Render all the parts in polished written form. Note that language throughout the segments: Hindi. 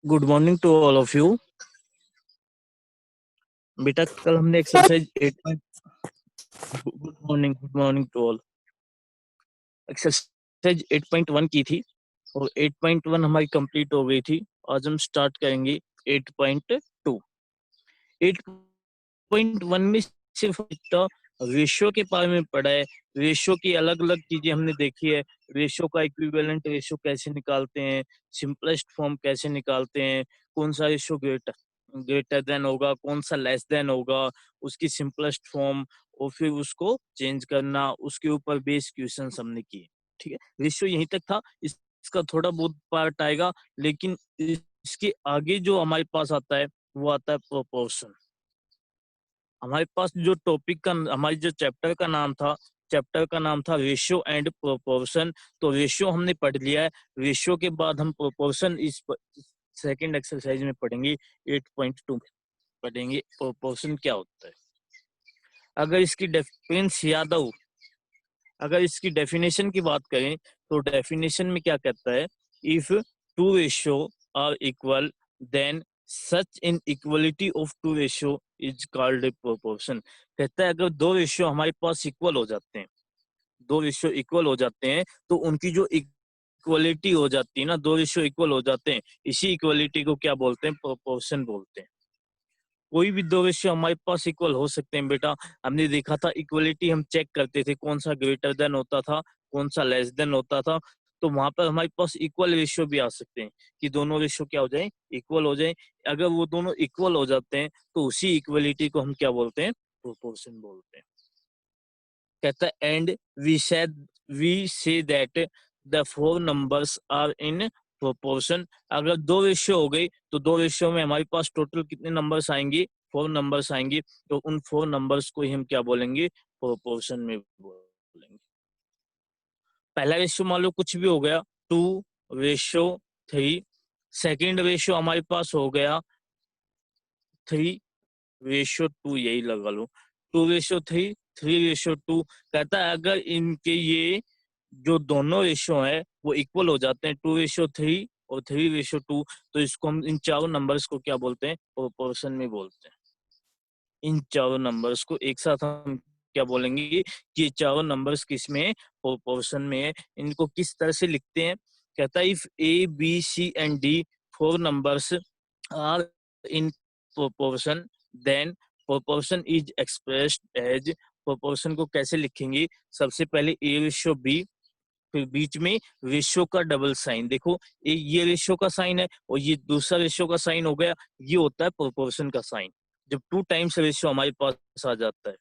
Good morning to all of you. बेटा कल हमने exercise 8 good morning to all. Exercise 8.1 की थी और 8.1 हमारी कंप्लीट हो गई थी। आज हम स्टार्ट करेंगे 8.2। 8.1 में सिर्फ रेशियो के बारे में पढ़ा है। रेशियो की अलग अलग चीजें हमने देखी है। रेशियो का इक्विवेलेंट रेशियो कैसे निकालते हैं, सिंपलेस्ट फॉर्म कैसे निकालते हैं, कौन सा रेशियो ग्रेटर देन होगा, कौन सा लेस देन होगा, उसकी सिंपलेस्ट फॉर्म, और फिर उसको चेंज करना, उसके ऊपर बेस क्वेश्चन हमने किए। ठीक है, रेशियो यहीं तक था। इसका थोड़ा बहुत पार्ट आएगा, लेकिन इसके आगे जो हमारे पास आता है वो आता है प्रोपोर्शन। हमारे पास जो टॉपिक का, हमारी जो चैप्टर का नाम था रेशियो एंड प्रोपोर्शन। तो रेशियो हमने पढ़ लिया है। रेशियो के बाद हम प्रोपोर्शन इस सेकंड एक्सरसाइज में पढ़ेंगे। 8.2 में पढ़ेंगे प्रोपोर्शन क्या होता है। अगर इसकी डेफिनेशन की बात करें तो डेफिनेशन में क्या कहता है, if two ratio are equal then such an equality of two ratio is called a proportion. कहता है अगर दो रेशियो हमारे पास इक्वल हो जाते हैं, तो उनकी जो इक्वलिटी हो जाती है ना, दो रेशियो इक्वल हो जाते हैं, इसी इक्वलिटी को क्या बोलते हैं, प्रोपोर्शन बोलते हैं। कोई भी दो रेशियो हमारे पास इक्वल हो सकते हैं बेटा। हमने देखा था इक्वलिटी हम चेक करते थे, कौन सा ग्रेटर देन होता था, कौन सा लेस देन होता था। तो वहां पर हमारे पास इक्वल रेशियो भी आ सकते हैं कि दोनों रेशियो क्या हो जाए, इक्वल हो जाए। अगर वो दोनों इक्वल हो जाते हैं तो उसी इक्वलिटी को हम क्या बोलते हैं, प्रोपोर्शन बोलते हैं। कहता है and we say that the four numbers are in proportion. अगर दो रेशियो हो गई तो दो रेशियो में हमारे पास टोटल कितने नंबर्स आएंगे, 4 नंबर्स आएंगे। तो उन 4 नंबर्स को ही हम क्या बोलेंगे, प्रोपोर्शन में बोलेंगे। पहला रेशियो मान लो कुछ भी हो गया, 2:3। सेकेंड रेशियो हमारे पास हो गया 3:2, यही लगा लो, 2:3, 3:2। कहता है अगर इनके ये जो दोनों रेशियो है वो इक्वल हो जाते हैं, 2:3 और 3:2, तो इसको हम इन चारों नंबर्स को क्या बोलते हैं, प्रोपोर्शन में बोलते हैं। इन चारों नंबर्स को एक साथ हम क्या बोलेंगे कि ये चारों नंबर्स किस में है, प्रोपोर्शन में है। इनको किस तरह से लिखते हैं, कहता है if A B C and D 4 numbers are in proportion then proportion is expressed as. Proportion को कैसे लिखेंगे, सबसे पहले ए रेशियो बी, फिर बीच में रेशियो का डबल साइन। देखो ये रेशियो का साइन है और ये दूसरा रेशियो का साइन हो गया, ये होता है प्रोपोर्शन का साइन। जब 2 टाइम्स रेशियो हमारे पास आ जाता है,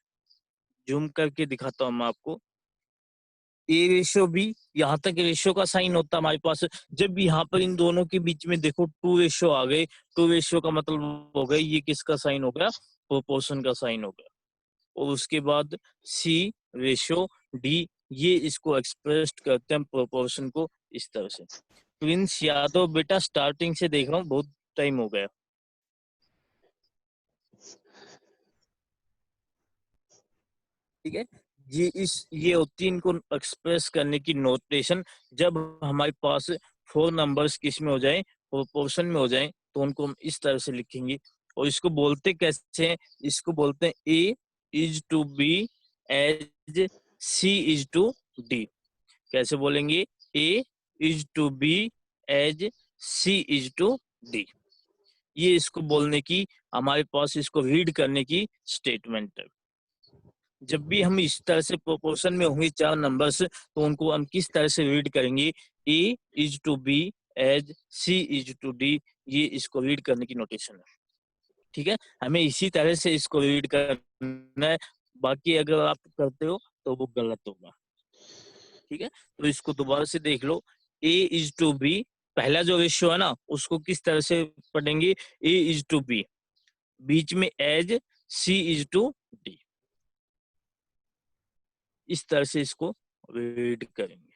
जूम करके दिखाता हूं मैं आपको, ए रेशियो बी, यहाँ तक रेशियो का साइन होता है हमारे पास। जब यहाँ पर इन दोनों के बीच में देखो 2 रेशियो आ गए, 2 रेशियो का मतलब हो गया ये किसका साइन हो गया, प्रोपोर्शन का साइन हो गया। और उसके बाद सी रेशियो डी, ये इसको एक्सप्रेस करते हैं प्रोपोर्शन को इस तरह से। प्रिंस यादव बेटा स्टार्टिंग से देख रहा हूँ, बहुत टाइम हो गया। ठीक है, ये होती है इनको एक्सप्रेस करने की नोटेशन। जब हमारे पास 4 नंबर्स किस में हो जाए, प्रोपोर्शन में हो जाए, तो उनको हम इस तरह से लिखेंगे। और इसको बोलते कैसे हैं, इसको बोलते हैं A is to B as C is to D. कैसे बोलेंगे, A is to B as C is to D. ये इसको बोलने की, हमारे पास इसको रीड करने की स्टेटमेंट है। जब भी हम इस तरह से प्रोपोर्शन में होंगे 4 नंबर्स, तो उनको हम किस तरह से रीड करेंगे, A is to B as C is to D. ये इसको रीड करने की नोटेशन है। ठीक है, हमें इसी तरह से इसको रीड करना है, बाकी अगर आप करते हो तो वो गलत होगा। ठीक है, तो इसको दोबारा से देख लो, ए इज टू बी, पहला जो रेशियो है ना उसको किस तरह से पढ़ेंगे, ए इज टू बी, बीच में as C is to D, इस तरह से इसको रीड करेंगे।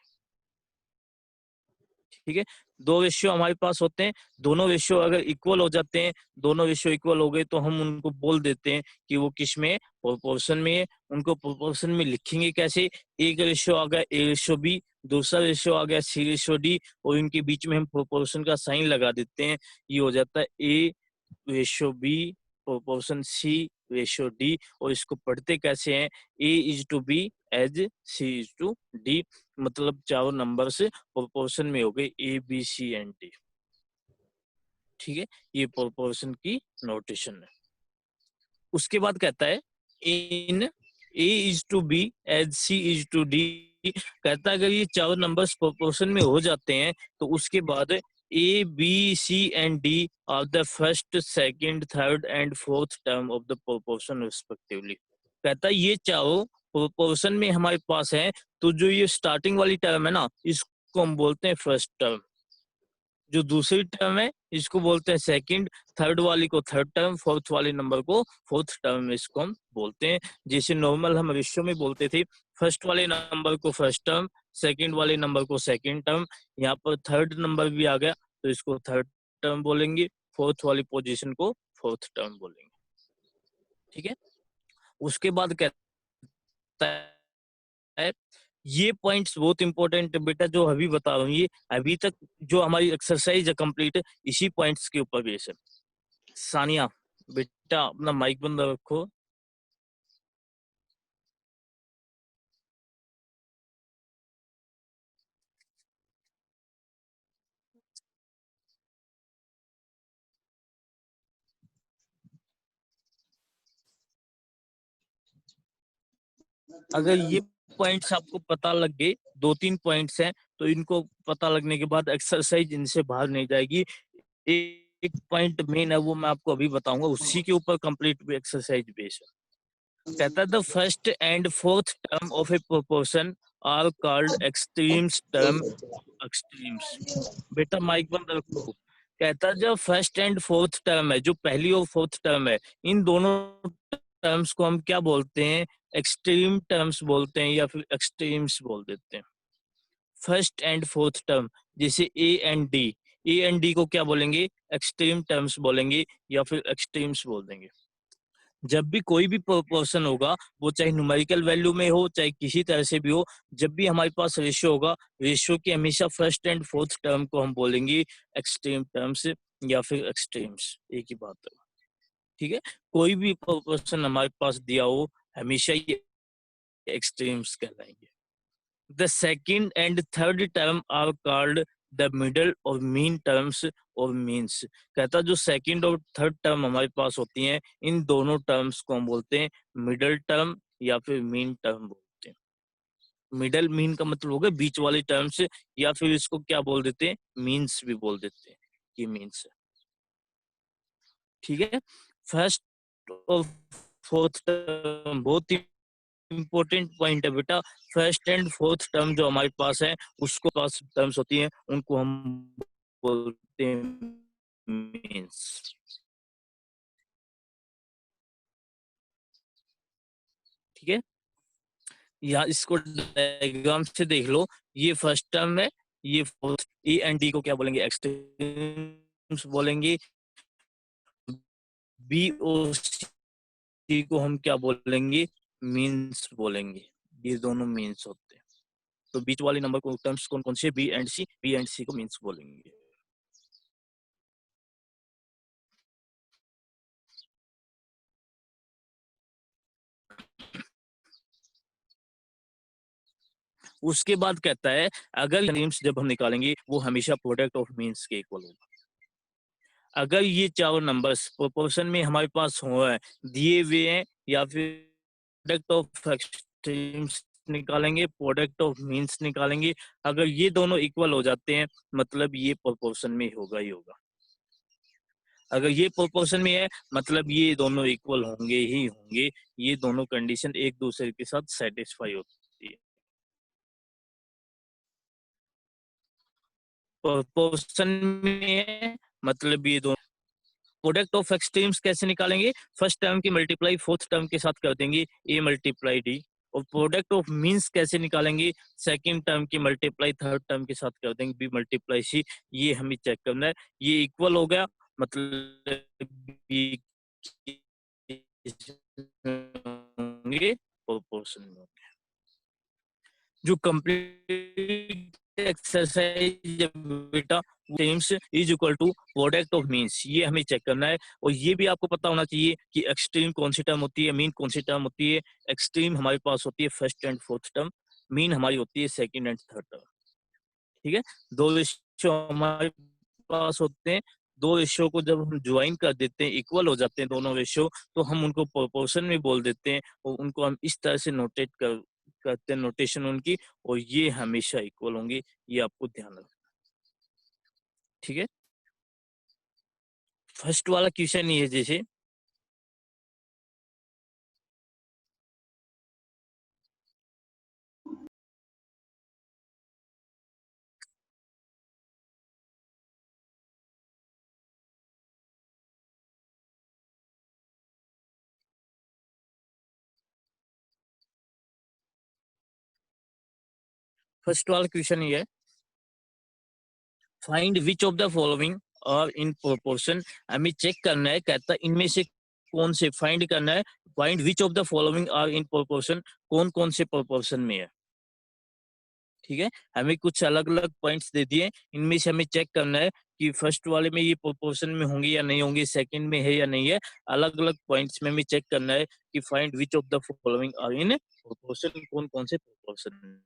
ठीक है, दो रेशियो हमारे पास होते हैं, दोनों रेशियो अगर इक्वल हो जाते हैं, दोनों रेशियो इक्वल हो गए तो हम उनको बोल देते हैं कि वो किस में प्रोपोर्शन में है। उनको प्रोपोर्शन में लिखेंगे कैसे? एक रेशियो आ गया ए रेशियो बी, दूसरा रेशियो आ गया सी रेशियो डी, और इनके बीच में हम प्रोपोर्शन का साइन लगा देते हैं। ये हो जाता है A ratio B proportion C ratio D, और इसको पढ़ते कैसे हैं? A is to B as C is to D, मतलब चारों नंबर्स प्रोपोर्शन में हो गए A B C and D. ठीक है, ये प्रोपोर्शन की नोटेशन है। उसके बाद कहता है in A is to B as C is to D, कहता है अगर ये चारों नंबर्स प्रोपोर्शन में हो जाते हैं तो उसके बाद A B C and D are the first second third and fourth term of the proportion respectively. कहता है ये चारों प्रोपोर्शन में हमारे पास है, तो जो ये स्टार्टिंग वाली टर्म है ना, इसको हम बोलते हैं फर्स्ट टर्म। जो दूसरी टर्म है इसको बोलते हैं सेकंड, थर्ड वाली को थर्ड टर्म, फोर्थ वाले नंबर को फोर्थ टर्म, इसको हम बोलते हैं। जैसे नॉर्मल हम रेशियो में बोलते थे, फर्स्ट वाले नंबर को फर्स्ट टर्म, सेकंड वाले नंबर को सेकंड टर्म, यहाँ पर थर्ड नंबर भी आ गया तो इसको थर्ड टर्म बोलेंगे, फोर्थ वाली पोजीशन को फोर्थ टर्म बोलेंगे। ठीक है, उसके बाद कहता है ये पॉइंट्स बहुत इंपॉर्टेंट है बेटा, जो अभी बता रहा हूँ, ये अभी तक जो हमारी एक्सरसाइज है कंप्लीट, इसी पॉइंट्स के ऊपर बेस है। सानिया बेटा अपना माइक बंद रखो। अगर ये पॉइंट्स आपको पता लग गए, 2-3 पॉइंट्स हैं, तो इनको पता लगने के बाद एक्सरसाइज इनसे बाहर नहीं जाएगी। एक पॉइंट मेन है, वो मैं आपको अभी बताऊंगा, उसी के ऊपर कंप्लीट एक्सरसाइज बेस है। कहता है the first and fourth term of a proportion are called extremes term. Extremes बेटा माइक बंद रखो। कहता है जो फर्स्ट एंड फोर्थ टर्म है, जो पहली और फोर्थ टर्म है, इन दोनों टर्म्स को हम क्या बोलते हैं? एक्सट्रीम टर्म्स बोलते हैं, या फिर एक्सट्रीम्स बोल देते हैं। फर्स्ट एंड फोर्थ टर्म, जैसे A and D, A and D को क्या बोलेंगे? एक्सट्रीम टर्म्स बोलेंगे, या फिर एक्सट्रीम्स बोल देंगे। जब भी कोई भी प्रोपोर्शन होगा, वो चाहे न्यूमेरिकल वैल्यू में हो, चाहे किसी तरह से भी हो, जब भी हमारे पास रेशियो होगा, रेशियो की हमेशा फर्स्ट एंड फोर्थ टर्म को हम बोलेंगे एक्सट्रीम टर्म्स या फिर एक्सट्रीम्स, एक ही बात है। ठीक है, कोई भी प्रोपोर्शन हमारे पास दिया हो, हमेशा ये एक्सट्रीम्स कहलाएंगे। The second and third term are called the middle or mean terms or means। कहता जो सेकंड और थर्ड टर्म हमारे पास होती हैं, इन दोनों टर्म्स को हम बोलते हैं मिडल टर्म या फिर मीन टर्म बोलते हैं। मिडल मीन का मतलब हो गया बीच वाली टर्म्स, या फिर इसको क्या बोल देते हैं? मीन्स भी बोल देते हैं, ये मीन्स है। ठीक है, फर्स्ट और फोर्थ टर्म बहुत ही इम्पोर्टेंट पॉइंट है बेटा। फर्स्ट एंड फोर्थ टर्म जो हमारे पास है, उसको पास टर्म्स होती हैं, उनको हम बोलते हैं मीन्स। ठीक है, यहाँ इसको डायग्राम से देख लो, ये फर्स्ट टर्म है, ये फोर्थ। ए एंड डी को क्या बोलेंगे? एक्सट्रीम्स बोलेंगे। बी और सी को हम क्या बोलेंगे? मीन्स बोलेंगे। ये दोनों मीन्स होते हैं। तो बीच वाले नंबर को टर्म्स कौन कौन से? B and C, B and C को मीन्स बोलेंगे। उसके बाद कहता है अगर मीन्स जब हम निकालेंगे, वो हमेशा प्रोडक्ट ऑफ मीन्स के इक्वल होगा। अगर ये चारों नंबर्स प्रोपोर्शन में हमारे पास हो दिए हुए हैं, या फिर प्रोडक्ट ऑफ एक्सट्रीम्स निकालेंगे, प्रोडक्ट ऑफ मीन्स निकालेंगे, अगर ये दोनों इक्वल हो जाते हैं, मतलब ये प्रोपोर्शन में होगा ही होगा। अगर ये प्रोपोर्शन में है, मतलब ये दोनों इक्वल होंगे ही होंगे। ये दोनों कंडीशन एक दूसरे के साथ सेटिस्फाई होती है। प्रोपोर्शन में है, मतलब ये दोनों। प्रोडक्ट ऑफ एक्सट्रीम्स कैसे निकालेंगे? फर्स्ट टर्म की मल्टीप्लाई फोर्थ टर्म के साथ कर देंगे, ए मल्टीप्लाई डी, और प्रोडक्ट ऑफ मीन्स कैसे निकालेंगे, सेकंड टर्म की मल्टीप्लाई थर्ड टर्म के साथ कर देंगे, बी मल्टीप्लाई सी, ये हमें चेक करना है। ये इक्वल हो गया मतलब बी होंगे प्रोपोर्शन में होंगे। जो कंप्लीट एक्सरसाइज बेटा terms is equal to product of means, ये हमें चेक करना है। और ये भी आपको पता होना चाहिए कि एक्सट्रीम कौन सी टर्म होती है, मीन कौन सी टर्म होती है। एक्सट्रीम हमारे पास होती है first and fourth term, mean हमारी होती है सेकंड एंड थर्ड टर्म। ठीक है, दो रेशियो हमारे पास होते हैं, दो रेशियो को जब हम ज्वाइन कर देते हैं, इक्वल हो जाते हैं दोनों रेशियो, तो हम उनको प्रोपोर्शन में बोल देते हैं और उनको हम इस तरह से नोटेट करते हैं, नोटेशन उनकी, और ये हमेशा इक्वल होंगे, ये आपको ध्यान रखना। ठीक है, फर्स्ट वाला क्वेश्चन ये है, जैसे फर्स्ट वाला क्वेश्चन ये है, find which of the following are in proportion. हमें चेक करना है, कहता है इनमें से कौन से, फाइंड करना है, find which of the following are in proportion, कौन कौन से प्रोपोर्शन में है। ठीक है, हमें कुछ अलग अलग पॉइंट्स दे दिए, इनमें से हमें चेक करना है कि फर्स्ट वाले में ये प्रोपोर्शन में होंगे या नहीं होंगे, सेकंड में है या नहीं है। अलग अलग पॉइंट्स में हमें चेक करना है कि find which of the following are in proportion, कौन कौन से प्रोपोर्शन में।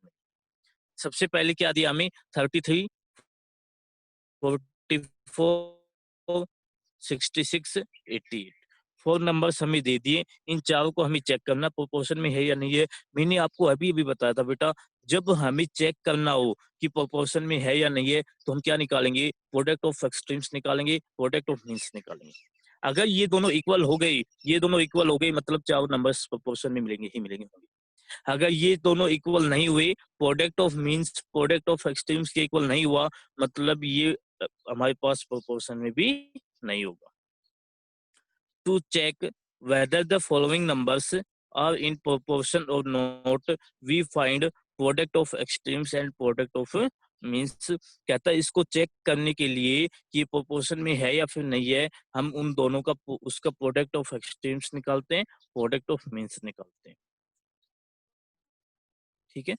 सबसे पहले क्या दिया हमें, 33, 44, 66, 88, फोर नंबर्स हमें दे दिए। इन चारों को हमें चेक करना प्रोपोर्शन में है या नहीं है। मैंने आपको अभी भी बताया था बेटा, जब हमें चेक करना हो कि प्रोपोर्शन में है या नहीं है, तो हम क्या निकालेंगे, प्रोडक्ट ऑफ एक्सट्रीम्स निकालेंगे, प्रोडक्ट ऑफ मीन्स निकालेंगे। अगर ये दोनों इक्वल हो गई, ये दोनों इक्वल हो गई, मतलब चारों नंबर्स प्रोपोर्शन में मिलेंगे ही मिलेंगे। अगर ये दोनों इक्वल नहीं हुए, product of means product of extremes के इक्वल नहीं हुआ, मतलब ये हमारे पास प्रोपोर्शन में भी नहीं होगा। To check whether the following numbers are in proportion or not, we find product of extremes and product of means। कहता है इसको चेक करने के लिए कि प्रोपोर्शन में है या फिर नहीं है, हम उन दोनों का उसका प्रोडक्ट ऑफ एक्सट्रीम्स निकालते हैं, प्रोडक्ट ऑफ मीन्स निकालते हैं। ठीक है,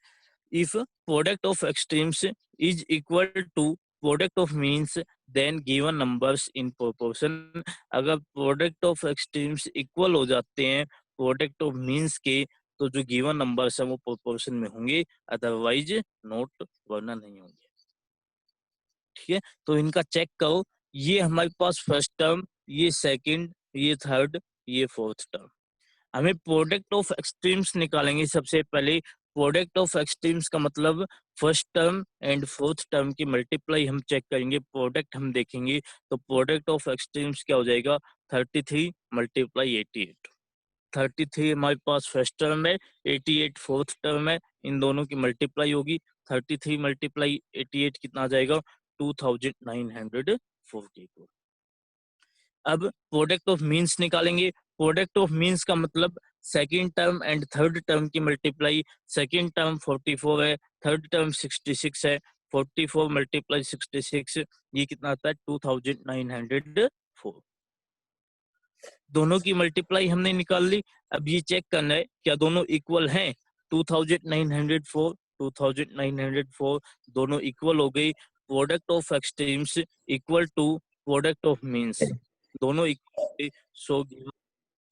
if product of extremes is equal to product of means, then given numbers in proportion। अगर product of extremes equal हो जाते हैं product of means के, तो जो given numbers है वो proportion में होंगे, otherwise not, वरना नहीं होंगे। ठीक है, तो इनका चेक करो, ये हमारे पास फर्स्ट टर्म, ये सेकंड, ये थर्ड, ये फोर्थ टर्म। हमें प्रोडक्ट ऑफ एक्सट्रीम्स निकालेंगे सबसे पहले। प्रोडक्ट ऑफ एक्सट्रीम्स का मतलब first term and fourth term की मल्टीप्लाई हम चेक करेंगे, प्रोडक्ट हम देखेंगे, तो प्रोडक्ट ऑफ एक्सट्रीम्स क्या हो जाएगा, 33 मल्टीप्लाई 88। 33 हमारे पास फर्स्ट टर्म है, 88 फोर्थ टर्म है, इन दोनों की मल्टीप्लाई होगी। 33 मल्टीप्लाई 88 कितना आ जाएगा, 2944। अब प्रोडक्ट ऑफ मीन्स निकालेंगे। प्रोडक्ट ऑफ मीन्स का मतलब second term and third term की मल्टीप्लाई। सेकंड टर्म 44 है, थर्ड टर्म 66 है। 44 मल्टीप्लाई 66, ये कितना आता है, 2904। दोनों की मल्टीप्लाई हमने निकाल ली। अब ये चेक करना है क्या दोनों इक्वल हैं। 2904, 2904 दोनों इक्वल हो गई। Product of extremes equal to product of means, दोनों इक्वल। सो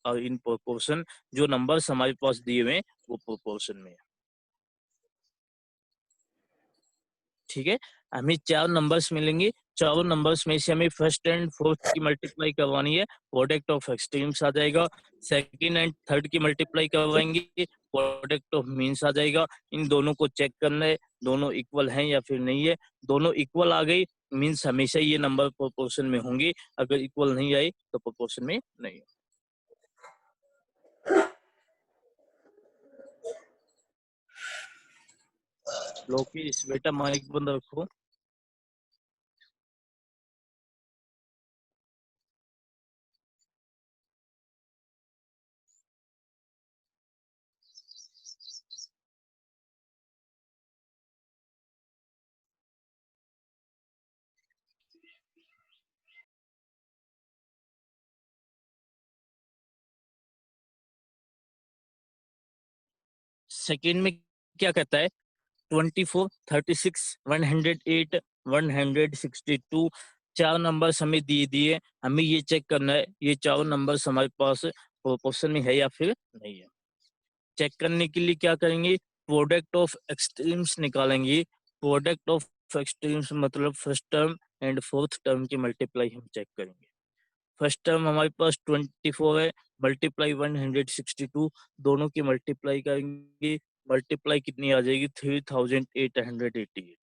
इन प्रोपोर्शन, जो नंबर्स हमारे पास दिए हुए हैं वो प्रोपोर्शन में है। ठीक है, हमें चार नंबर्स मिलेंगे, चारों नंबर्स में से हमें फर्स्ट एंड फोर्थ की मल्टीप्लाई करवानी है, प्रोडक्ट ऑफ एक्सट्रीम्स आ जाएगा। सेकंड एंड थर्ड की मल्टीप्लाई करवाएंगे, प्रोडक्ट ऑफ मीन्स आ जाएगा। इन दोनों को चेक करना है, दोनों इक्वल हैं या फिर नहीं है। दोनों इक्वल आ गई, मीन्स हमेशा ये नंबर प्रोपोर्शन में होंगे। अगर इक्वल नहीं आए तो प्रोपोर्शन में नहीं। लोकेश बेटा माइक बंद रखो। सेकंड में क्या कहता है 24, 36, 108, 162 चार नंबर्स हमें दिए, हमें ये चेक करना है ये चारों नंबर्स हमारे पास प्रोपोर्शन में है या फिर नहीं है। चेक करने के लिए क्या करेंगे, प्रोडक्ट ऑफ एक्सट्रीम्स निकालेंगे। प्रोडक्ट ऑफ एक्सट्रीम्स मतलब first term and fourth term की मल्टीप्लाई हम चेक करेंगे। फर्स्ट टर्म हमारे पास 24 है, मल्टीप्लाई 162, दोनों की मल्टीप्लाई करेंगे, मल्टीप्लाई कितनी आ जाएगी 3888।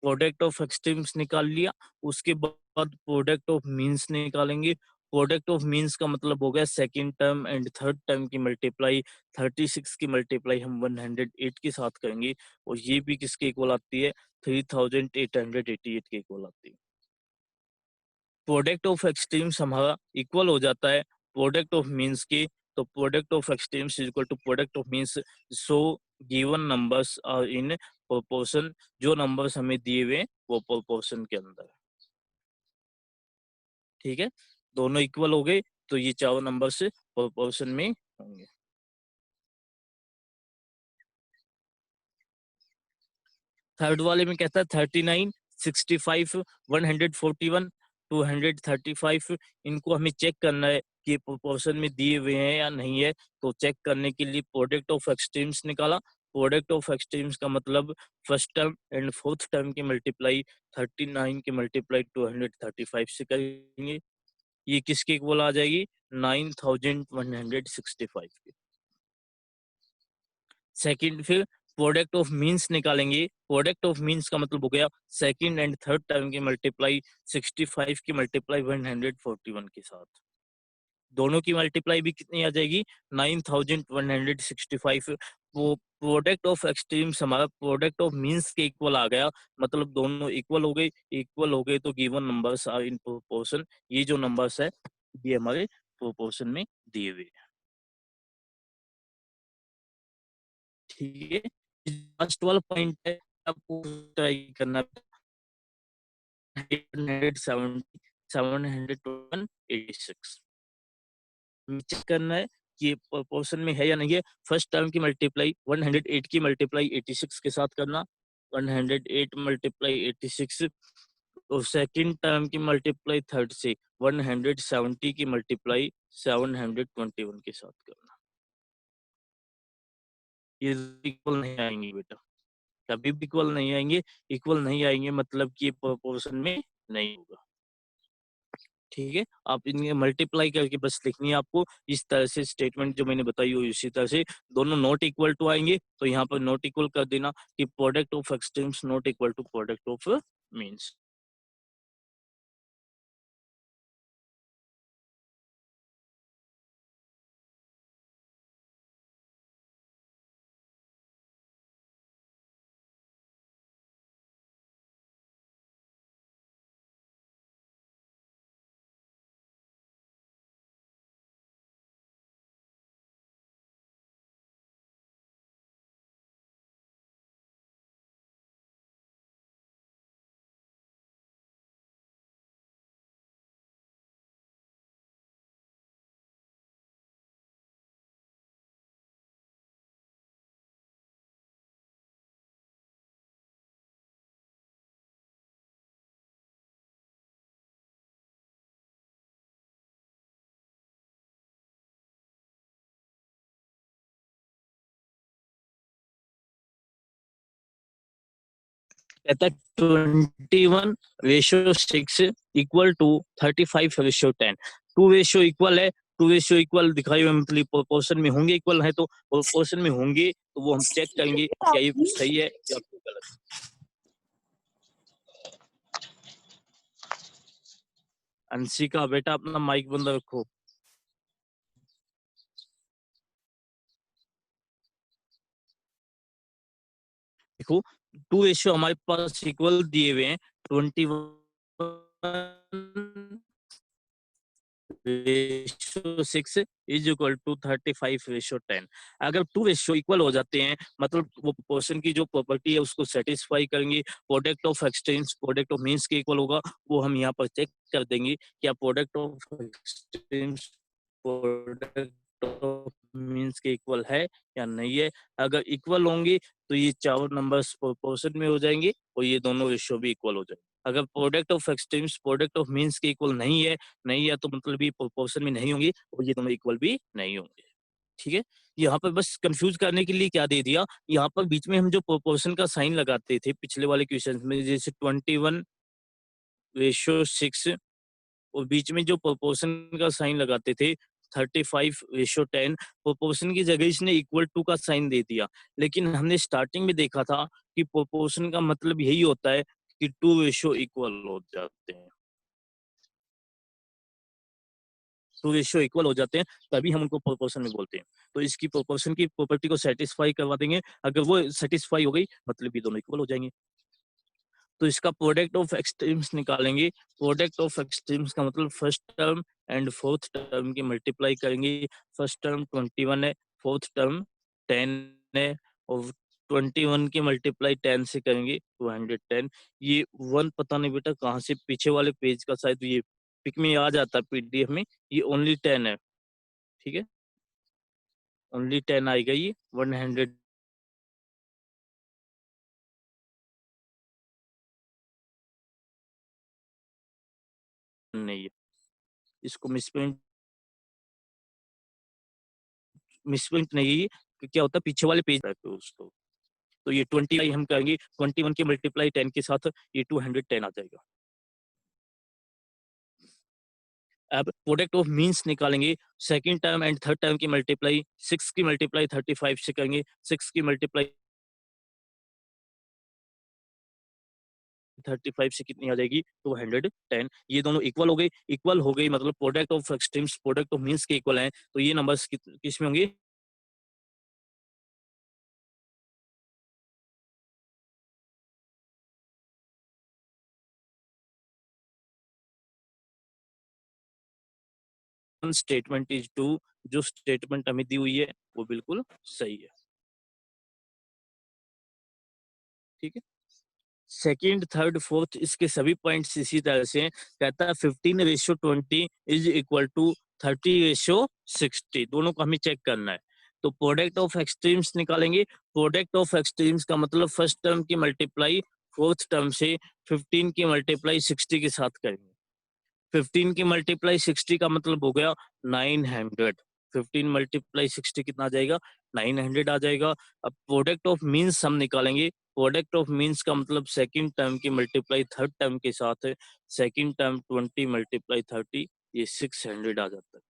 प्रोडक्ट ऑफ एक्सट्रीम्स निकाल लिया, उसके बाद प्रोडक्ट ऑफ मीन्स निकालेंगे। प्रोडक्ट ऑफ मीन्स का मतलब हो गया second term and third term की मल्टीप्लाई। 36 की मल्टीप्लाई हम 108 के साथ करेंगे और ये भी किसके इक्वल आती है 3888 के इक्वल आती है। प्रोडक्ट ऑफ एक्सट्रीम्स हमारा इक्वल हो जाता है प्रोडक्ट ऑफ मीन्स के, तो product of extremes is equal to product of means. So given numbers are in proportion, जो नंबर्स हमें दिए हुए वो प्रोपोर्शन के अंदर। ठीक है, दोनों इक्वल हो गए तो ये चारों नंबर्स प्रोपोर्शन में होंगे। थर्ड वाले में कहता है 39, 65, 141, 235, इनको हमें चेक करना है कि प्रोपोर्शन में दिए हुए हैं या नहीं है। तो चेक करने के लिए प्रोडक्ट ऑफ एक्सट्रीम्स निकाला। प्रोडक्ट ऑफ एक्सट्रीम्स का मतलब first term and fourth term की मल्टीप्लाई 39 की मल्टीप्लाई 235 से करेंगे, ये किसके इक्वल आ जाएगी 9165 की। सेकंड फिर प्रोडक्ट ऑफ मीन्स निकालेंगे। प्रोडक्ट ऑफ मीन्स का मतलब हो गया सेकंड एंड थर्ड टर्म की मल्टीप्लाई 65 की मल्टीप्लाई 141 के साथ, दोनों की मल्टीप्लाई भी कितनी आ जाएगी 9165। वो प्रोडक्ट ऑफ एक्सट्रीम्स हमारा प्रोडक्ट ऑफ मीन्स के इक्वल आ गया, मतलब दोनों इक्वल हो गए। इक्वल हो गए तो given numbers are in proportion, ये जो नंबर्स है ये हमारे प्रोपोर्शन में दिए हुए हैं। ठीक है, लास्ट वाला पॉइंट है आपको ट्राई करना 870, 786 चेक करना है कि प्रोपोर्शन में है या नहीं है। फर्स्ट टर्म की मल्टीप्लाई 108 की मल्टीप्लाई 86 के साथ करना, 108 मल्टीप्लाई 86, और सेकंड टर्म की मल्टीप्लाई थर्ड से 170 की मल्टीप्लाई 721 के साथ करना। ये इक्वल नहीं आएंगे बेटा, कभी भी इक्वल नहीं आएंगे। इक्वल नहीं आएंगे मतलब कि प्रोपोर्शन में नहीं होगा। ठीक है, आप इनके मल्टीप्लाई करके बस लिखनी है आपको, इस तरह से स्टेटमेंट जो मैंने बताई हो इसी तरह से दोनों नॉट इक्वल टू आएंगे, तो यहाँ पर नॉट इक्वल कर देना कि product of extremes not equal to product of means. कहता है 21:6 इक्वल टू 35:10। 2 इक्वल है, 2 इक्वल दिखाई हुई मतलब प्रोपोर्शन में होंगे, इक्वल है तो प्रोपोर्शन में होंगे, तो वो हम चेक करेंगे क्या ये सही है या फिर गलत। अंशिका बेटा अपना माइक बंद रखो। देखो 2 हमारे पास इक्वल दिए हुए हैं 21:6 इज इक्वल टू 35:10। अगर 2 इक्वल हो जाते हैं मतलब वो प्रोपोर्शन की जो प्रॉपर्टी है उसको सेटिस्फाई करेंगे। Product of exchange product of means के इक्वल होगा, वो हम यहाँ पर चेक कर देंगे क्या product of exchange product of means के इक्वल है या नहीं है। अगर इक्वल होंगे तो ये चारों नंबर्स प्रोपोर्शन में हो जाएंगे और ये दोनों रेशियो भी इक्वल हो जाएंगे। अगर product of extremes product of means के इक्वल नहीं है तो मतलब ये प्रोपोर्शन में नहीं होंगे और ये दोनों इक्वल भी नहीं होंगे। ठीक है, यहाँ पर बस कंफ्यूज करने के लिए क्या दे दिया, यहाँ पर बीच में हम जो प्रोपोर्शन का साइन लगाते थे पिछले वाले क्वेश्चन में, जैसे 21:6 और बीच में जो प्रोपोर्शन का साइन लगाते थे 35:10, प्रोपोर्शन की जगह इसने इक्वल टू का साइन दे दिया। लेकिन हमने स्टार्टिंग में देखा था कि प्रोपोर्शन का मतलब यही होता है कि टू रेशो इक्वल हो जाते हैं, टू रेशियो इक्वल हो जाते हैं, तभी हम उनको प्रोपोर्शन में बोलते हैं। तो इसकी प्रोपोर्शन की प्रॉपर्टी को सेटिस्फाई करवा देंगे, अगर वो सेटिस्फाई हो गई मतलब ये दोनों इक्वल हो जाएंगे। तो इसका प्रोडक्ट ऑफ एक्सट्रीम्स निकालेंगे। प्रोडक्ट ऑफ एक्सट्रीम्स का मतलब first term and fourth term की मल्टीप्लाई करेंगे। फर्स्ट टर्म 21 है, फोर्थ टर्म 10 है, और 21 की मल्टीप्लाई 10 से करेंगे 210। ये 1 पता नहीं बेटा कहाँ से, पीछे वाले पेज का शायद ये पिक में आ जाता है पीडीएफ में, ये ओनली 10 है। ठीक है, ओनली 10 आएगा, ये 100 नहीं है। इसको मिसप्रिंट नहीं है, कि क्या होता है पीछे वाले पेज पे उसको। तो ये 20 हम करेंगे 21 की मल्टीप्लाई 10 के साथ, ये 210 आ जाएगा। अब प्रोडक्ट ऑफ मीन्स निकालेंगे। Second term and third term की मल्टीप्लाई 6 की मल्टीप्लाई 35 से करेंगे। 6 की मल्टीप्लाई 35 से कितनी आ जाएगी, 210। ये दोनों इक्वल हो गई, इक्वल हो गई मतलब product of extremes product of means के इक्वल हैं, तो ये नंबर्स किस में होंगे, 1 स्टेटमेंट इज टू, जो स्टेटमेंट हमें दी हुई है वो बिल्कुल सही है। ठीक है, सेकंड थर्ड फोर्थ इसके सभी पॉइंट्स इसी तरह से हैं। कहता है 15:20 इज इक्वल टू 30:60, दोनों को हमें चेक करना है। तो प्रोडक्ट ऑफ एक्सट्रीम्स निकालेंगे। प्रोडक्ट ऑफ एक्सट्रीम्स का मतलब फर्स्ट टर्म की मल्टीप्लाई फोर्थ टर्म से 15 की मल्टीप्लाई 60 के साथ करेंगे। 15 की मल्टीप्लाई 60 का मतलब हो गया 900। 15 मल्टीप्लाई 60 कितना आ जाएगा, 900 आ जाएगा। अब प्रोडक्ट ऑफ मीन्स हम निकालेंगे। प्रोडक्ट ऑफ मीन्स का मतलब सेकंड टर्म की मल्टीप्लाई थर्ड टर्म के साथ है। सेकंड टर्म 20 मल्टीप्लाई 30, ये 600 आ जाता है।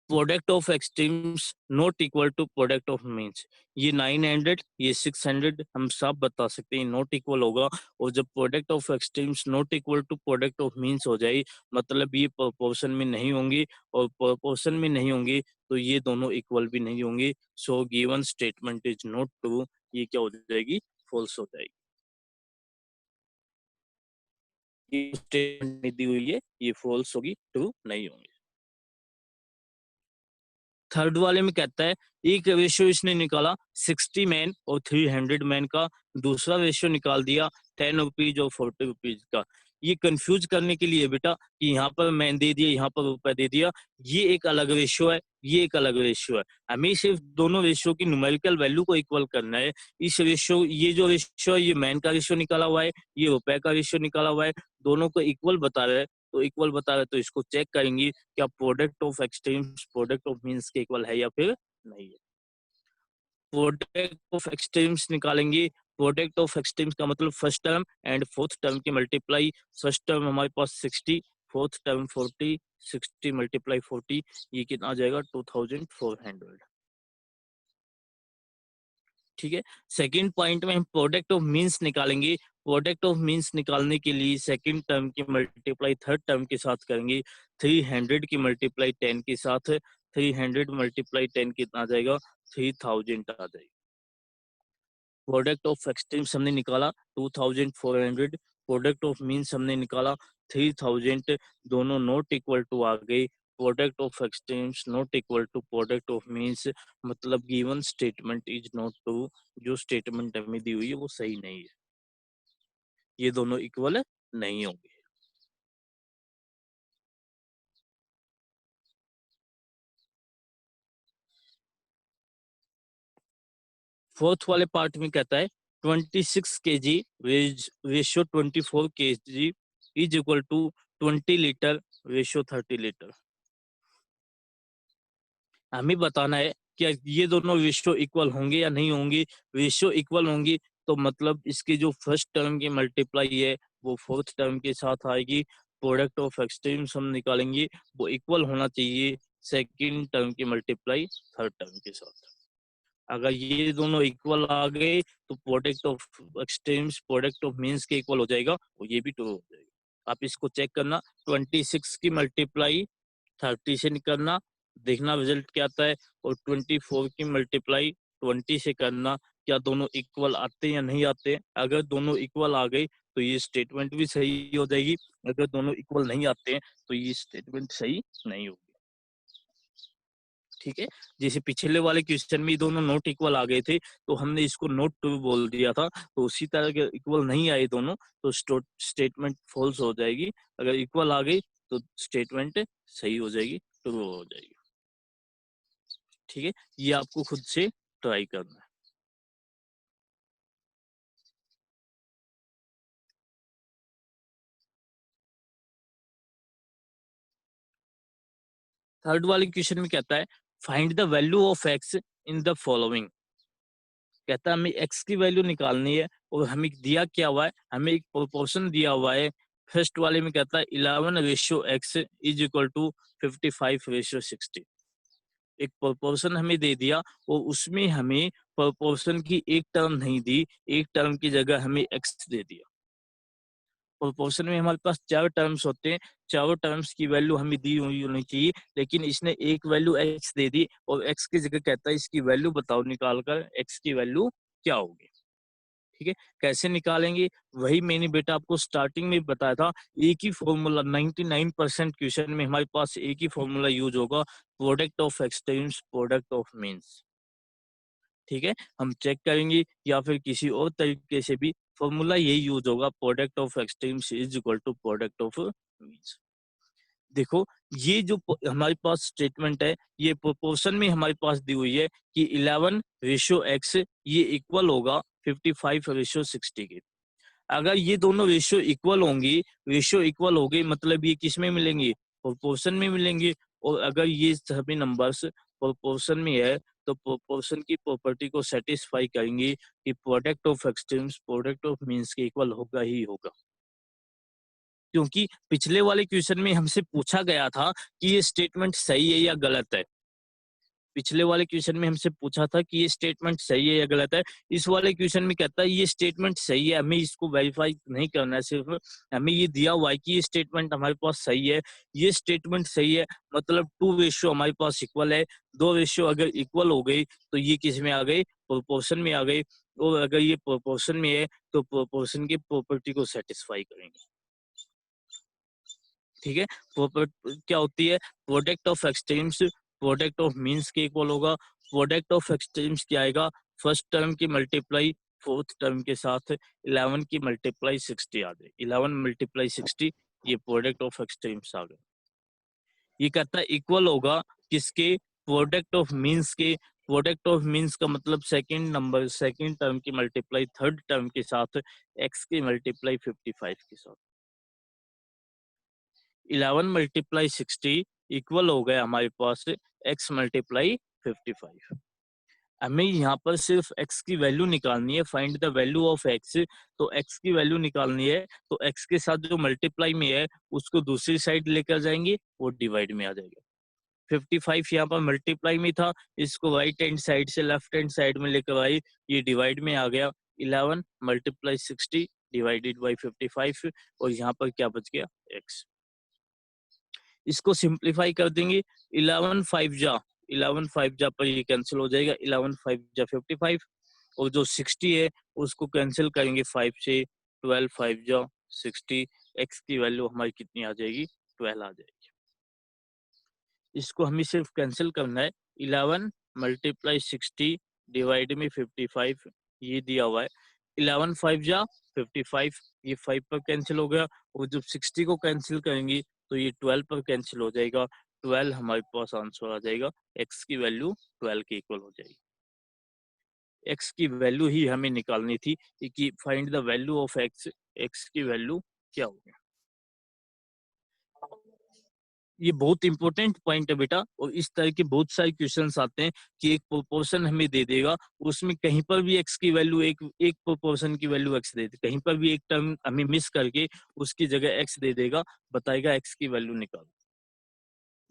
Product of extremes not equal to product of means, ये 900 ये 600 हम साफ बता सकते हैं नॉट इक्वल होगा। और जब product of extremes not equal to product of means हो जाए मतलब ये प्रोपोर्शन में नहीं होंगी, और प्रोपोर्शन में नहीं होंगी तो ये दोनों इक्वल भी नहीं होंगे। So given statement is not true, ये क्या हो जाएगी, फॉल्स हो जाएगी। ये स्टेटमेंट दी हुई है ये फॉल्स होगी, ट्रू नहीं होंगी। थर्ड वाले में कहता है एक रेशियो इसने निकाला 60 मैन और 300 मैन का, दूसरा रेशियो निकाल दिया 10 रुपीज और 40 रुपीज का। ये कंफ्यूज करने के लिए बेटा कि यहाँ पर मैन दे दिया यहाँ पर रुपए दे दिया, ये एक अलग रेशियो है, ये एक अलग रेशियो है। हमें सिर्फ दोनों रेशियो की न्यूमेरिकल वैल्यू को इक्वल करना है। इस रेशियो, ये जो रेशियो है ये मैन का रेशियो निकाला हुआ है, ये रुपए का रेशियो निकाला हुआ है, दोनों को इक्वल बता रहा है। तो इक्वल बता रहा है तो इसको चेक करेंगे क्या product of extremes product of means के इक्वल है या फिर नहीं है। प्रोडक्ट ऑफ एक्सट्रीम्स निकालेंगे। प्रोडक्ट ऑफ एक्सट्रीम्स का मतलब first term and fourth term की मल्टीप्लाई। फर्स्ट टर्म हमारे पास 60, फोर्थ टर्म 40, 60 मल्टीप्लाई 40, ये कितना आ जाएगा 2400। ठीक है, सेकंड पॉइंट में हम प्रोडक्ट ऑफ मीन्स निकालेंगे। प्रोडक्ट ऑफ मीन्स निकालने के लिए सेकंड टर्म की मल्टीप्लाई थर्ड टर्म के साथ करेंगे। 300 की मल्टीप्लाई 10 के साथ, 300 मल्टीप्लाई 10 कितना आ जाएगा, 3000 आ जाएगा। प्रोडक्ट ऑफ एक्सट्रीम्स हमने निकाला 2400, प्रोडक्ट ऑफ मीन्स हमने निकाला 3000, दोनों नॉट इक्वल टू आ गए। Product of extremes not equal to product of means, मतलब given statement is not true, जो स्टेटमेंट हमें दी हुई है वो सही नहीं है, ये दोनों इक्वल नहीं होंगे। फोर्थ वाले पार्ट में कहता है 26 kg ratio 24 kg is equal to 20 litre ratio 30 litre. हमें बताना है कि ये दोनों रेशियो इक्वल होंगे या नहीं होंगी। रेशियो इक्वल होंगी तो मतलब इसकी जो फर्स्ट टर्म की मल्टीप्लाई है वो फोर्थ टर्म के साथ आएगी। प्रोडक्ट ऑफ एक्सट्रीम्स हम निकालेंगे, वो इक्वल होना चाहिए सेकंड टर्म की मल्टीप्लाई थर्ड टर्म के साथ। अगर ये दोनों इक्वल आ गए तो product of extremes product of means के इक्वल हो जाएगा और ये भी ट्रू हो जाएगा। आप इसको चेक करना, 26 की मल्टीप्लाई 30 से करना, देखना रिजल्ट क्या आता है, और 24 की मल्टीप्लाई 20 से करना, क्या दोनों इक्वल आते हैं या नहीं आते। अगर दोनों इक्वल आ गए तो ये स्टेटमेंट भी सही हो जाएगी, अगर दोनों इक्वल नहीं आते हैं तो ये स्टेटमेंट सही नहीं होगी। ठीक है, जैसे पिछले वाले क्वेश्चन में दोनों नॉट इक्वल आ गए थे तो हमने इसको नॉट ट्रू बोल दिया था, तो उसी तरह के इक्वल नहीं आए दोनों तो स्टेटमेंट फॉल्स हो जाएगी। अगर इक्वल आ गई तो स्टेटमेंट सही हो जाएगी, ट्रू हो जाएगी। ठीक है, ये आपको खुद से ट्राई करना है। थर्ड वाले क्वेश्चन में कहता है find the value of x in the following. कहता है हमें एक्स की वैल्यू निकालनी है और हमें दिया क्या हुआ है, हमें एक प्रोपोर्शन दिया हुआ है। फर्स्ट वाले में कहता है 11 ratio X is equal to 55 ratio 60। एक प्रोपोर्शन हमें दे दिया और उसमें हमें प्रोपोर्शन की एक टर्म नहीं दी, एक टर्म की जगह हमें एक्स दे दिया। प्रोपोर्शन में हमारे पास 4 टर्म्स होते हैं, चारों टर्म्स की वैल्यू हमें दी हुई होनी चाहिए, लेकिन इसने एक वैल्यू एक्स दे दी और एक्स की जगह कहता है इसकी वैल्यू बताओ निकाल कर एक्स की वैल्यू क्या होगी। ठीक है, कैसे निकालेंगे वही मैंने बेटा आपको स्टार्टिंग में बताया था। एक ही फॉर्मूला 99% क्वेश्चन में हमारे पास एक ही फॉर्मूला यूज होगा, product of extremes product of means. ठीक है, हम चेक करेंगे या फिर किसी और तरीके से भी फॉर्मूला यही यूज होगा, product of extremes is equal to product of means. देखो, ये जो हमारे पास स्टेटमेंट है ये प्रोपोर्शन में हमारे पास दी हुई है कि 11 रेशियो एक्स ये इक्वल होगा 55 रेशियो 60 के। अगर ये दोनों रेशियो इक्वल होंगी, रेशियो इक्वल हो गई मतलब ये किस में मिलेंगी, प्रोपोर्शन में मिलेंगी। और अगर ये सभी नंबर्स प्रोपोर्शन में है तो प्रोपोर्शन की प्रॉपर्टी को सेटिस्फाई करेंगी कि product of extremes product of means के इक्वल होगा ही होगा। क्योंकि पिछले वाले क्वेश्चन में हमसे पूछा गया था कि ये स्टेटमेंट सही है या गलत है। पिछले वाले क्वेश्चन में हमसे पूछा था कि ये स्टेटमेंट सही है या गलत है। इस वाले क्वेश्चन में कहता है ये स्टेटमेंट सही है, हमें इसको वेरीफाई नहीं करना है, सिर्फ हमें ये दिया हुआ है कि ये स्टेटमेंट हमारे पास सही है। ये स्टेटमेंट सही है मतलब 2 रेशियो हमारे पास इक्वल है। 2 रेशियो अगर इक्वल हो गई तो ये किस में आ गई, प्रोपोर्शन में आ गई। और अगर ये प्रोपोर्शन में है तो प्रोपोर्शन की प्रॉपर्टी को सेटिस्फाई करेंगे। ठीक है, क्या होती है, product of extremes product of means के इक्वल होगा। प्रोडक्ट ऑफ एक्सट्रीम्स क्या आएगा, फर्स्ट टर्म की मल्टीप्लाई फोर्थ टर्म के साथ 11 की मल्टीप्लाई 60 आ गई, 11 मल्टीप्लाई 60, ये प्रोडक्ट ऑफ एक्सट्रीम्स आ गए। ये कहता है इक्वल होगा किसके, प्रोडक्ट ऑफ मीन्स के। प्रोडक्ट ऑफ मीन्स का मतलब सेकंड नंबर सेकंड टर्म की मल्टीप्लाई थर्ड टर्म के साथ एक्स की मल्टीप्लाई 55 के साथ। 11 मल्टीप्लाई 60 इक्वल हो गया हमारे पास x मल्टीप्लाई 55। हमें यहाँ पर सिर्फ x की वैल्यू निकालनी है, find the value of x। तो x की वैल्यू निकालनी है तो x के साथ जो मल्टीप्लाई में है उसको दूसरी साइड लेकर जाएंगे, वो डिवाइड में आ जाएगा। 55 यहाँ पर मल्टीप्लाई में था, इसको राइट हैंड साइड से लेफ्ट हैंड साइड में लेकर आई, ये डिवाइड में आ गया। 11 मल्टीप्लाई 60 डिवाइडेड बाई 55 और यहाँ पर क्या बच गया, x। इसको सिंप्लीफाई कर देंगे, 11 5 जा पर ये कैंसिल हो जाएगा, 11 5 जा 55 और जो 60 है उसको कैंसिल करेंगे 5 से, 12 5 जा 60, x की वैल्यू हमारी कितनी आ जाएगी, 12 आ जाएगी। इसको हमें सिर्फ कैंसिल करना है, 11 मल्टीप्लाई 60 डिवाइड में 55 ये दिया हुआ है, 11 5 जा 55, ये 5 पर कैंसिल हो गया और जब 60 को कैंसिल करेंगे तो ये 12 पर कैंसिल हो जाएगा। 12 हमारे पास आंसर आ जाएगा, x की वैल्यू 12 के इक्वल हो जाएगी। x की वैल्यू ही हमें निकालनी थी कि find the value of x, x की वैल्यू क्या होगी। ये बहुत इंपॉर्टेंट पॉइंट है बेटा, और इस तरह के बहुत सारे क्वेश्चंस आते हैं कि एक प्रोपोर्शन हमें दे देगा, उसमें कहीं पर भी x की वैल्यू एक एक प्रोपोर्शन की वैल्यू x दे दे, कहीं पर भी एक टर्म हमें मिस करके उसकी जगह x दे देगा, बताएगा x की वैल्यू निकालो।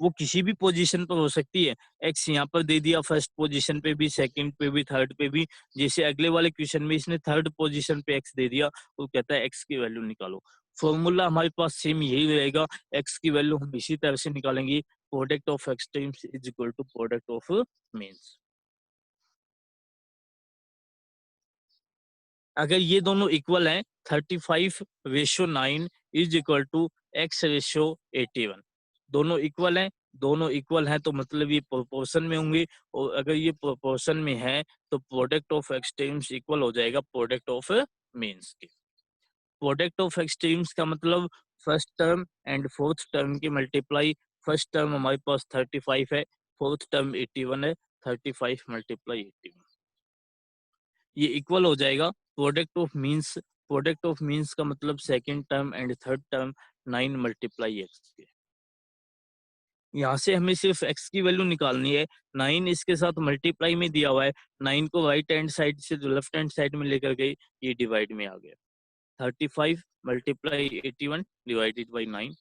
वो किसी भी पोजीशन पर हो सकती है, x यहाँ पर दे दिया फर्स्ट पोजीशन पे भी, सेकंड पे भी, थर्ड पे भी, जैसे अगले वाले क्वेश्चन में इसने थर्ड पोजीशन पे x दे दिया, वो कहता है x की वैल्यू निकालो। फॉर्मूला हमारे पास सेम यही रहेगा, x की वैल्यू हम इसी तरह से निकालेंगे, product of extremes is equal to product of means. अगर ये दोनों इक्वल हैं, 35:9 इज इक्वल टू x:81, दोनों इक्वल हैं, दोनों इक्वल हैं तो मतलब ये प्रोपोर्शन में होंगे, और अगर ये प्रोपोर्शन में है तो प्रोडक्ट ऑफ एक्सट्रीम्स इक्वल हो जाएगा प्रोडक्ट ऑफ मीन्स के। प्रोडक्ट ऑफ एक्सट्रीम्स का मतलब first term and fourth term की मल्टीप्लाई, फर्स्ट टर्म हमारे पास 35 है, फोर्थ टर्म 81 है, 35 मल्टीप्लाई 81, ये इक्वल हो जाएगा product of means. Product of means का मतलब second term and third term 9 multiply x के। यहाँ से हमें सिर्फ x की वैल्यू निकालनी है, 9 इसके साथ मल्टीप्लाई में दिया हुआ है, 9 को राइट हैंड साइड से जो लेफ्ट हैंड साइड में लेकर गई, ये डिवाइड में आ गया, 35 मल्टीप्लाई 81 डिवाइडेड बाई 9।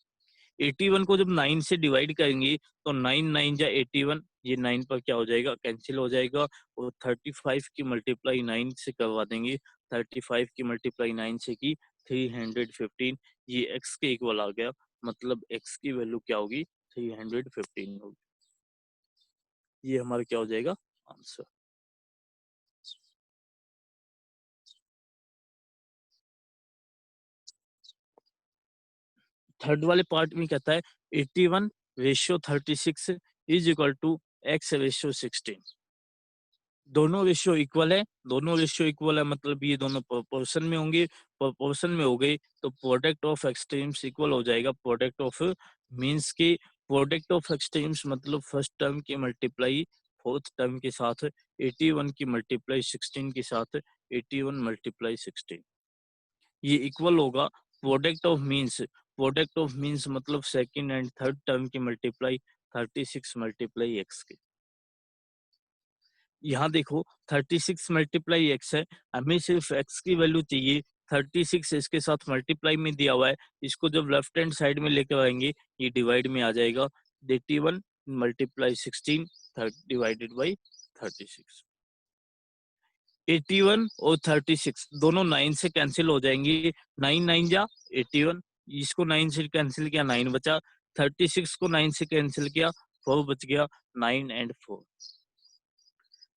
81 को जब 9 से डिवाइड करेंगे तो 9 9 जा 81, ये 9 पर क्या हो जाएगा, कैंसिल हो जाएगा, और 35 की मल्टीप्लाई 9 से करवा देंगे, 35 की मल्टीप्लाई 9 से की 315, ये x के इक्वल आ गया, मतलब x की वैल्यू क्या होगी, 315 होगी। ये हमारा क्या हो जाएगा, आंसर। थर्ड वाले पार्ट में कहता है 81:36 इज इक्वल टू x:16, दोनों रेशियो इक्वल है, दोनों रेशियो इक्वल है मतलब ये दोनों प्रोपोर्शन में होंगे, प्रोपोर्शन में हो गई तो प्रोडक्ट ऑफ एक्सट्रीम्स इक्वल हो जाएगा प्रोडक्ट ऑफ मीन्स की। प्रोडक्ट ऑफ एक्सट्रीम्स मतलब फर्स्ट टर्म की मल्टीप्लाई फोर्थ टर्म के साथ, 81 की मल्टीप्लाई 16 के साथ, 81 मल्टीप्लाई 16, ये इक्वल होगा product of means. Product of means मतलब सेकंड एंड थर्ड टर्म की मल्टीप्लाई 36 मल्टीप्लाई एक्स के। यहाँ देखो 36 मल्टीप्लाई एक्स है, हमें सिर्फ एक्स की वैल्यू चाहिए, 36 इसके साथ मल्टीप्लाई में दिया हुआ है, इसको जब लेफ्ट हैंड साइड में लेकर आएंगे ये डिवाइड में आ जाएगा, 81 मल्टीप्लाई 16 डिवाइडेड बाई 36। 81 और 36 दोनों 9 से कैंसिल हो जाएंगे, 9 9 जा 81, इसको 9 से कैंसिल किया 9 बचा, 36 को 9 से कैंसिल किया 4 बच गया, 9 एंड 4।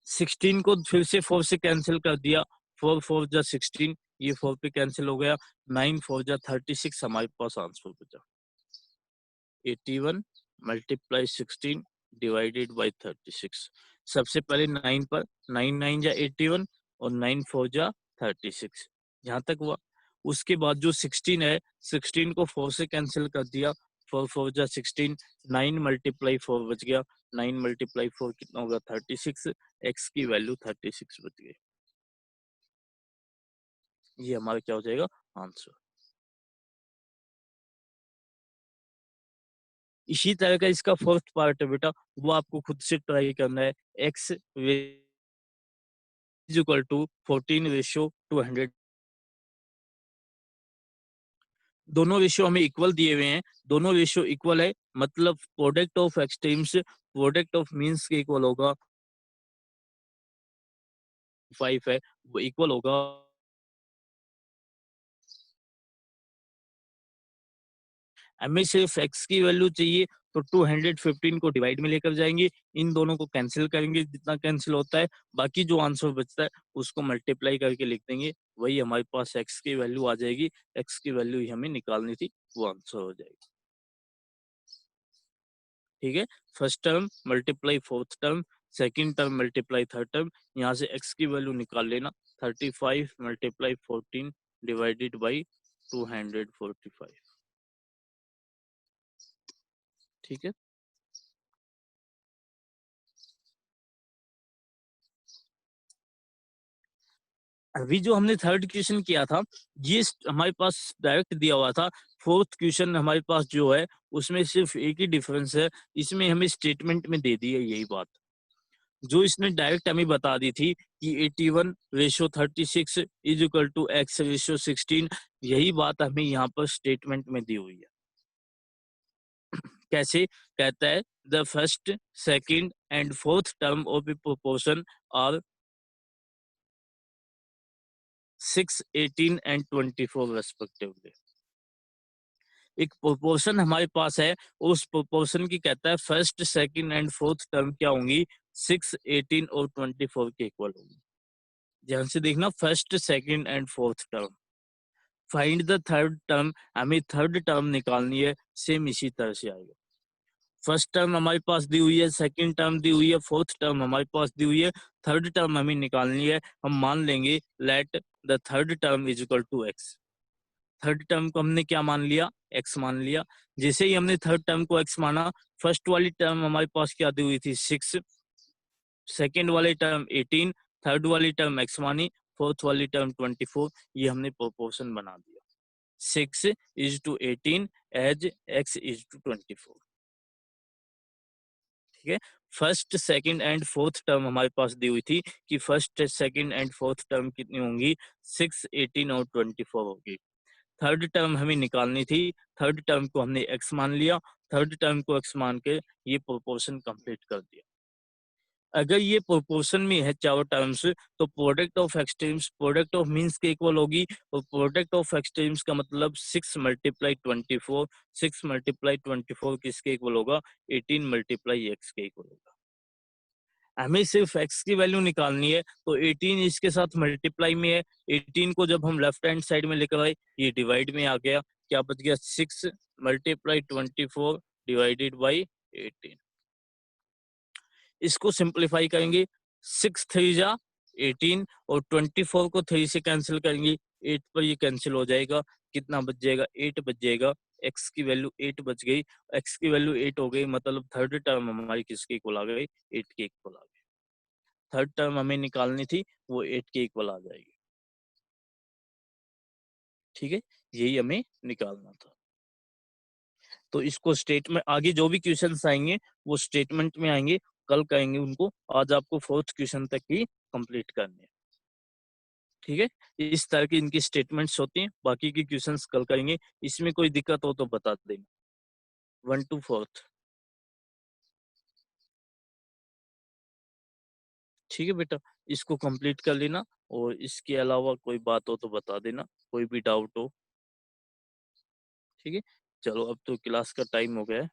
16 को फिर से 4 से कैंसिल कर दिया, 4 4 जा 16, ये 4 पे कैंसिल हो गया, 9 4 जा 36, हमारे पास आंसर बचा 81 मल्टीप्लाई 16 डिवाइडेड बाई 36। सबसे पहले 9 पर, 9 9 जा 81 और 9 4 जा 36, यहाँ तक हुआ। उसके बाद जो 16 है, 16 को 4 से कैंसिल कर दिया, 4 4 जा 16, 9 मल्टीप्लाई 4 बच गया, 9 मल्टीप्लाई 4 कितना होगा 36, एक्स की वैल्यू 36 बच गई, ये हमारा क्या हो जाएगा, आंसर। इसी तरह का इसका फर्स्ट पार्ट है बेटा, वो आपको खुद से ट्राई करना है, एक्स इज इक्वल टू 14:200, दोनों रेशियो हमें इक्वल दिए हुए हैं, दोनों रेशियो इक्वल है मतलब product of extremes product of means के इक्वल होगा, 5 है वो इक्वल होगा, हमें सिर्फ x की वैल्यू चाहिए तो 215 को डिवाइड में लेकर जाएंगे, इन दोनों को कैंसिल करेंगे, जितना कैंसिल होता है बाकी जो आंसर बचता है उसको मल्टीप्लाई करके लिख देंगे, वही हमारे पास x की वैल्यू आ जाएगी, x की वैल्यू ही हमें निकालनी थी, वो आंसर हो जाएगी। ठीक है, first term multiply fourth term, second term multiply third term, यहाँ से x की वैल्यू निकाल लेना, 35 मल्टीप्लाई 14 डिवाइडेड बाई 245। ठीक है। अभी जो हमने थर्ड क्वेश्चन किया था, ये हमारे पास डायरेक्ट दिया हुआ था। फोर्थ क्वेश्चन हमारे पास जो है, उसमें सिर्फ एक ही डिफरेंस है, इसमें हमें स्टेटमेंट में दे दी है यही बात। जो इसने डायरेक्ट हमें बता दी थी कि 81:36 इज इक्वल टू x/16, यही बात हमें यहाँ पर स्टेटमेंट में दी हुई है। कैसे? कहता है the first, second and fourth term of a proportion are 6, 18 and 24 respectively. एक प्रोपोर्शन हमारे पास है, उस प्रोपोर्शन की कहता है first, second and fourth term क्या होंगी, 6, 18 और 24 के इक्वल होंगी। ध्यान से देखना, first, second and fourth term. Find the third term, हमें थर्ड टर्म निकालनी है, सेम इसी तरह से आएगा। फर्स्ट टर्म हमारे पास दी हुई है, सेकंड टर्म दी हुई है, फोर्थ टर्म हमारे पास दी हुई है, थर्ड टर्म हमें निकालनी है। हम मान लेंगे let the third term is equal to X. Third term को हमने क्या मान लिया, एक्स मान लिया। जैसे ही हमने थर्ड टर्म को एक्स माना, फर्स्ट वाली टर्म हमारे पास क्या दी हुई थी, 6, सेकेंड वाली टर्म 18, थर्ड वाली टर्म एक्स मानी, फोर्थ वाली टर्म 24। ये हमने प्रोपोर्शन बना दिया, 6:18 एज x इज टू 24। ठीक है। First, second and fourth term हमारे पास दी हुई थी कि first, second and fourth term कितनी होंगी, 6, 18 और 24 होगी। थर्ड टर्म हमें निकालनी थी, थर्ड टर्म को हमने x मान लिया, थर्ड टर्म को x मान के ये प्रोपोर्शन कंप्लीट कर दिया। अगर ये प्रोपोर्शन में है चारों टर्म्स, तो product of extremes product of means के इक्वल होगी, और प्रोडक्ट ऑफ एक्सट्रीम्स का मतलब 6 मल्टीप्लाई 24, 6 मल्टीप्लाई 24 किसके इक्वल होगा, 18 मल्टीप्लाई x के इक्वल होगा। हमें सिर्फ x की वैल्यू निकालनी है, तो 18 इसके साथ मल्टीप्लाई में है, 18 को जब हम लेफ्ट हैंड साइड में लेकर आए, ये डिवाइड में आ गया, क्या बच गया, 6 मल्टीप्लाई 24 डिवाइडेड बाई 18। इसको सिंप्लीफाई करेंगे, 6 3 जा 18 और 24 को 3 से कैंसिल करेंगे, 8 पर ये कैंसिल हो जाएगा, कितना बच जाएगा, 8 बच जाएगा। x की वैल्यू 8 बच गई, x की वैल्यू 8 हो गई, मतलब थर्ड टर्म हमारी किसके इक्वल आ गई, 8 के इक्वल आ गई। थर्ड टर्म हमें निकालनी थी, वो 8 के इक्वल आ जाएगी। ठीक है, यही हमें निकालना था। तो इसको स्टेटमेंट, आगे जो भी क्वेश्चंस आएंगे वो स्टेटमेंट में आएंगे, कल करेंगे उनको, आज आपको फोर्थ क्वेश्चन तक ही कंप्लीट करने हैं। ठीक है, इस तरह की इनकी स्टेटमेंट्स होती हैं, बाकी की क्वेश्चंस कल करेंगे। इसमें कोई दिक्कत हो तो बता देना। 1 to 4। ठीक है बेटा, इसको कंप्लीट कर लेना, और इसके अलावा कोई बात हो तो बता देना, कोई भी डाउट हो। ठीक है, चलो अब तो क्लास का टाइम हो गया है।